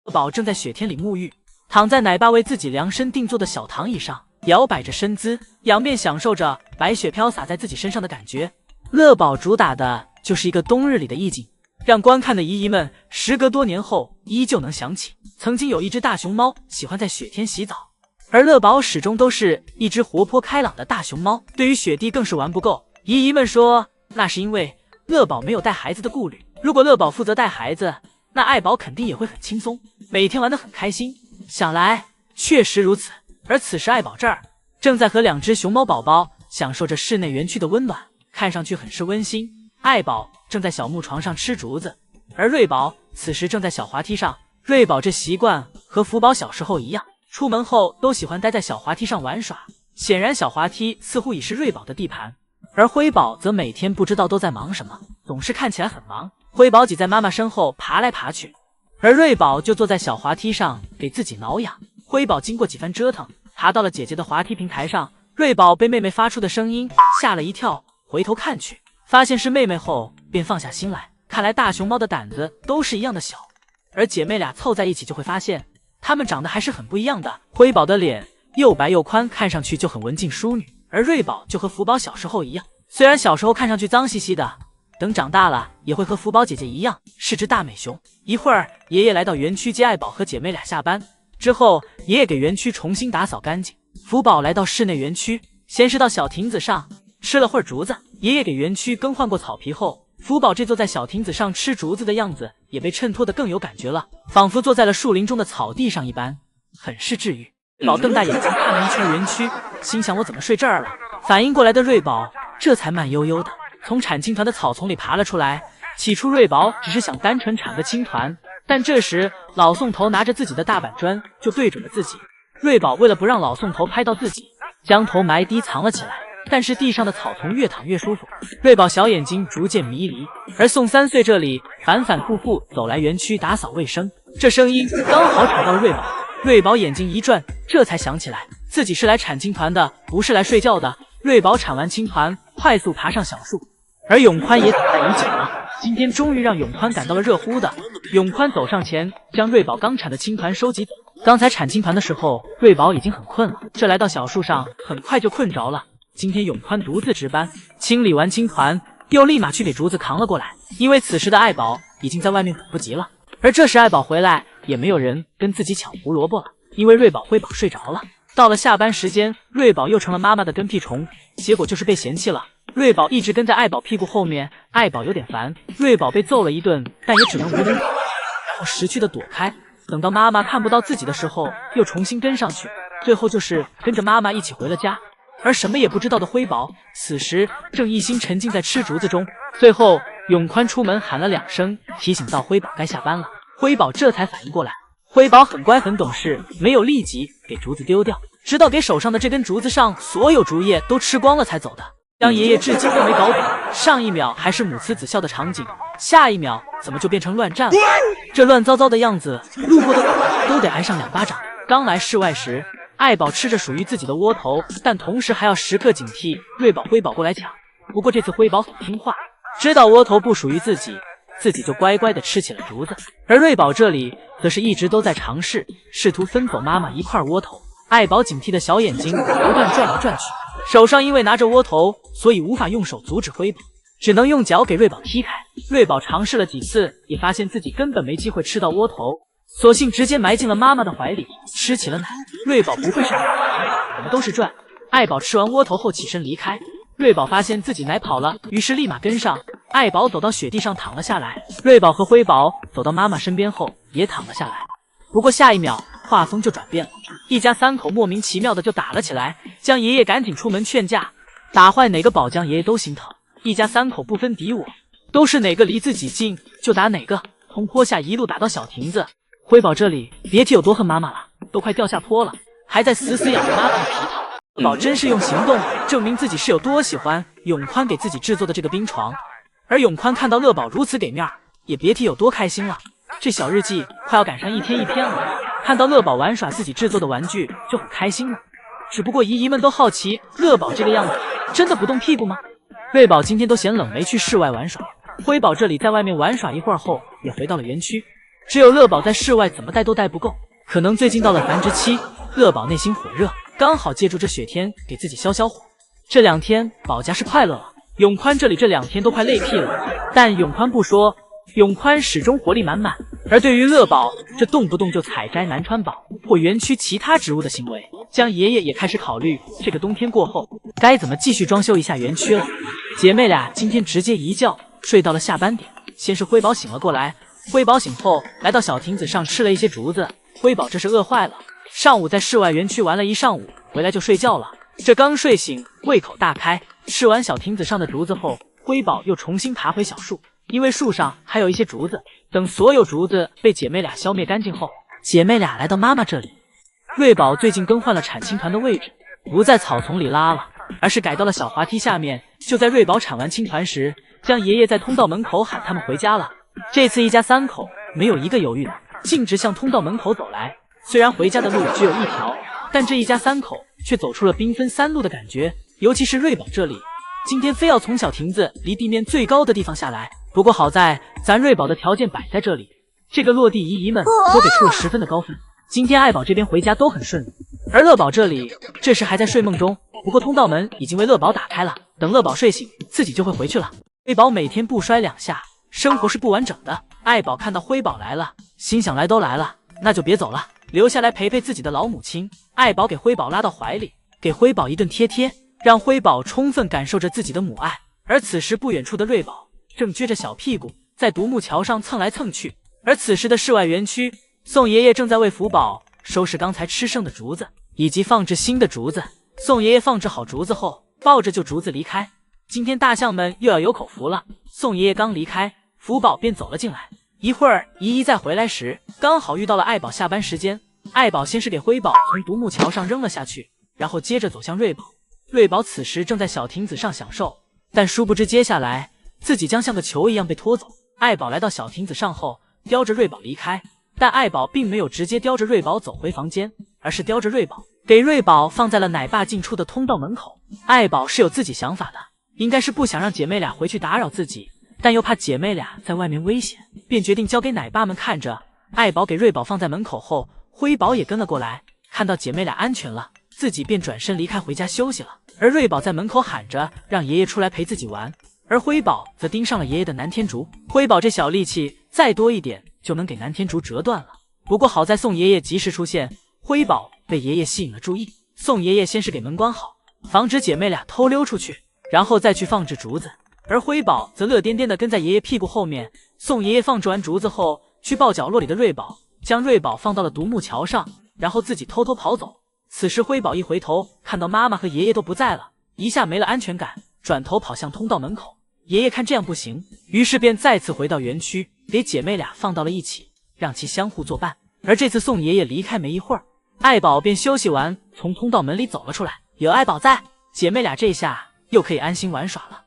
乐宝正在雪天里沐浴，躺在奶爸为自己量身定做的小躺椅上，摇摆着身姿，仰面享受着白雪飘洒在自己身上的感觉。乐宝主打的就是一个冬日里的意境，让观看的姨姨们时隔多年后依旧能想起曾经有一只大熊猫喜欢在雪天洗澡。而乐宝始终都是一只活泼开朗的大熊猫，对于雪地更是玩不够。姨姨们说，那是因为乐宝没有带孩子的顾虑，如果乐宝负责带孩子，那爱宝肯定也会很轻松，每天玩得很开心。想来确实如此。而此时爱宝这儿正在和2只熊猫宝宝享受着室内园区的温暖，看上去很是温馨。爱宝正在小木床上吃竹子，而瑞宝此时正在小滑梯上。瑞宝这习惯和福宝小时候一样，出门后都喜欢待在小滑梯上玩耍，显然小滑梯似乎已是瑞宝的地盘。而辉宝则每天不知道都在忙什么，总是看起来很忙。辉宝挤在妈妈身后爬来爬去，而瑞宝就坐在小滑梯上给自己挠痒。辉宝经过几番折腾，爬到了姐姐的滑梯平台上。瑞宝被妹妹发出的声音吓了一跳，回头看去，发现是妹妹后便放下心来，看来大熊猫的胆子都是一样的小。而姐妹俩凑在一起就会发现她们长得还是很不一样的。辉宝的脸又白又宽，看上去就很文静淑女，而瑞宝就和福宝小时候一样，虽然小时候看上去脏兮兮的，等长大了也会和福宝姐姐一样是只大美熊。一会儿爷爷来到园区接爱宝和姐妹俩下班之后，爷爷给园区重新打扫干净。福宝来到室内园区，先是到小亭子上吃了会儿竹子。爷爷给园区更换过草皮后，福宝这坐在小亭子上吃竹子的样子也被衬托得更有感觉了，仿佛坐在了树林中的草地上一般，很是治愈。宝瞪大眼睛看了一圈园区，心想我怎么睡这儿了？反应过来的瑞宝这才慢悠悠的从产青团的草丛里爬了出来。起初瑞宝只是想单纯产个青团，但这时老宋头拿着自己的大板砖就对准了自己。瑞宝为了不让老宋头拍到自己，将头埋低藏了起来，但是地上的草丛越躺越舒服，瑞宝小眼睛逐渐迷离。而宋3岁这里反反复复走来园区打扫卫生，这声音刚好吵到了瑞宝。瑞宝眼睛一转，这才想起来自己是来产青团的，不是来睡觉的。瑞宝产完青团快速爬上小树，而永宽也等待已久了，今天终于让永宽感到了热乎的。永宽走上前将瑞宝刚产的青团收集走。刚才产青团的时候瑞宝已经很困了，这来到小树上很快就困着了。今天永宽独自值班，清理完青团又立马去给竹子扛了过来，因为此时的爱宝已经在外面等不及了。而这时爱宝回来也没有人跟自己抢胡萝卜了，因为瑞宝辉宝睡着了。到了下班时间，瑞宝又成了妈妈的跟屁虫，结果就是被嫌弃了。瑞宝一直跟在爱宝屁股后面，爱宝有点烦，瑞宝被揍了一顿，但也只能无能，然后识趣的躲开。等到妈妈看不到自己的时候，又重新跟上去，最后就是跟着妈妈一起回了家。而什么也不知道的辉宝此时正一心沉浸在吃竹子中。最后永宽出门喊了2声，提醒到辉宝该下班了。辉宝这才反应过来，辉宝很乖很懂事，没有立即给竹子丢掉，直到给手上的这根竹子上所有竹叶都吃光了才走的。将爷爷至今都没搞懂，上一秒还是母慈子孝的场景，下一秒怎么就变成乱战了？这乱糟糟的样子，路过的都得挨上2巴掌。刚来室外时，爱宝吃着属于自己的窝头，但同时还要时刻警惕瑞宝辉宝过来抢。不过这次辉宝很听话，知道窝头不属于自己，自己就乖乖的吃起了竹子。而瑞宝这里则是一直都在尝试图分走妈妈一块窝头。爱宝警惕的小眼睛不断转来转去，手上因为拿着窝头，所以无法用手阻止辉宝，只能用脚给瑞宝踢开。瑞宝尝试了几次，也发现自己根本没机会吃到窝头，索性直接埋进了妈妈的怀里，吃起了奶。瑞宝不会是奶，我们都是转。爱宝吃完窝头后起身离开，瑞宝发现自己奶跑了，于是立马跟上。爱宝走到雪地上躺了下来，瑞宝和辉宝走到妈妈身边后也躺了下来。不过下一秒画风就转变了，一家3口莫名其妙的就打了起来，将爷爷赶紧出门劝架，打坏哪个宝将爷爷都心疼。一家3口不分敌我，都是哪个离自己近就打哪个，从坡下一路打到小亭子。辉宝这里别提有多恨妈妈了，都快掉下坡了，还在死死咬着妈妈的皮套。辉宝真是用行动证明自己是有多喜欢永宽给自己制作的这个冰床。而永宽看到乐宝如此给面，也别提有多开心了。这小日记快要赶上1天1篇了，看到乐宝玩耍自己制作的玩具就很开心了。只不过姨姨们都好奇，乐宝这个样子真的不动屁股吗？瑞宝今天都嫌冷没去室外玩耍，辉宝这里在外面玩耍一会儿后也回到了园区。只有乐宝在室外怎么带都带不够，可能最近到了繁殖期，乐宝内心火热，刚好借助这雪天给自己消消火。这2天宝家是快乐了，永宽这里这2天都快累屁了，但永宽不说，永宽始终活力满满。而对于乐宝这动不动就采摘南川宝或园区其他植物的行为，江爷爷也开始考虑这个冬天过后该怎么继续装修一下园区了。姐妹俩今天直接一觉睡到了下班点，先是辉宝醒了过来，辉宝醒后来到小亭子上吃了一些竹子，辉宝这是饿坏了，上午在室外园区玩了一上午，回来就睡觉了。这刚睡醒，胃口大开，吃完小亭子上的竹子后，辉宝又重新爬回小树，因为树上还有一些竹子。等所有竹子被姐妹俩消灭干净后，姐妹俩来到妈妈这里。瑞宝最近更换了产青团的位置，不在草丛里拉了，而是改到了小滑梯下面。就在瑞宝产完青团时，江爷爷在通道门口喊他们回家了。这次一家3口没有一个犹豫的，径直向通道门口走来。虽然回家的路只有一条，但这一家3口却走出了兵分3路的感觉。尤其是瑞宝这里，今天非要从小亭子离地面最高的地方下来。不过好在咱瑞宝的条件摆在这里，这个落地姨姨们都给出了10分的高分。今天爱宝这边回家都很顺利，而乐宝这里这时还在睡梦中。不过通道门已经为乐宝打开了，等乐宝睡醒，自己就会回去了。辉宝每天不摔2下，生活是不完整的。爱宝看到辉宝来了，心想来都来了，那就别走了，留下来陪陪自己的老母亲。爱宝给辉宝拉到怀里，给辉宝一顿贴贴，让辉宝充分感受着自己的母爱。而此时不远处的瑞宝正撅着小屁股在独木桥上蹭来蹭去，而此时的室外园区，宋爷爷正在为福宝收拾刚才吃剩的竹子，以及放置新的竹子。宋爷爷放置好竹子后，抱着旧竹子离开。今天大象们又要有口福了。宋爷爷刚离开，福宝便走了进来。一会儿姨姨再回来时，刚好遇到了爱宝下班时间。爱宝先是给辉宝从独木桥上扔了下去，然后接着走向瑞宝。瑞宝此时正在小亭子上享受，但殊不知接下来自己将像个球一样被拖走。爱宝来到小亭子上后，叼着瑞宝离开，但爱宝并没有直接叼着瑞宝走回房间，而是叼着瑞宝给瑞宝放在了奶爸进出的通道门口。爱宝是有自己想法的，应该是不想让姐妹俩回去打扰自己，但又怕姐妹俩在外面危险，便决定交给奶爸们看着。爱宝给瑞宝放在门口后，辉宝也跟了过来，看到姐妹俩安全了，自己便转身离开回家休息了。而瑞宝在门口喊着让爷爷出来陪自己玩，而辉宝则盯上了爷爷的南天竹。辉宝这小力气再多一点就能给南天竹折断了，不过好在宋爷爷及时出现，辉宝被爷爷吸引了注意。宋爷爷先是给门关好，防止姐妹俩偷溜出去，然后再去放置竹子，而辉宝则乐颠颠地跟在爷爷屁股后面。宋爷爷放置完竹子后，去抱角落里的瑞宝，将瑞宝放到了独木桥上，然后自己偷偷跑走。此时辉宝一回头，看到妈妈和爷爷都不在了，一下没了安全感，转头跑向通道门口。爷爷看这样不行，于是便再次回到园区，给姐妹俩放到了一起，让其相互作伴。而这次宋爷爷离开没一会儿，爱宝便休息完从通道门里走了出来。有爱宝在，姐妹俩这下又可以安心玩耍了。